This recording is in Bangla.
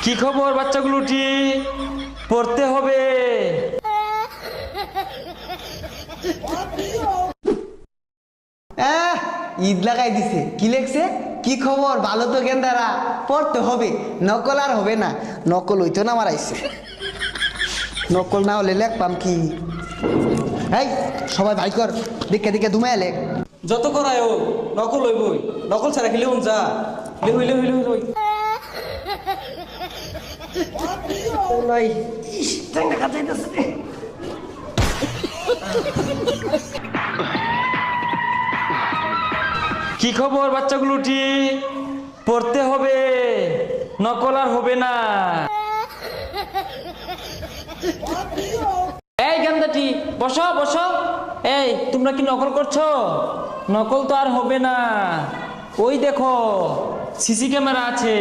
কি খবর বাচ্চাগুলো উঠি পড়তে হবে। ঈদ লাগাই দিছে, কি লেখছে? কি খবর? ভালো তো গেন্দারা, পড়তে হবে, নকল আর হবে না। নকল হইতো না মারাইছে, নকল না হলে লেখপাম কি? এই সবাই ভাই কর, দেখে দেখে ধুমায় লেখ। যত করায় ও নকল হইবই, নকল ছাড়া খেলে যা হইলে হইলে হইলে হইলে কি খবর বাচ্চাগুলো উঠি পড়তে হবে, নকল আর হবে না। এই গান্দাটি বসো বসো। এই তোমরা কি নকল করছো? নকল তো আর হবে না। ওই দেখো সিসি ক্যামেরা আছে।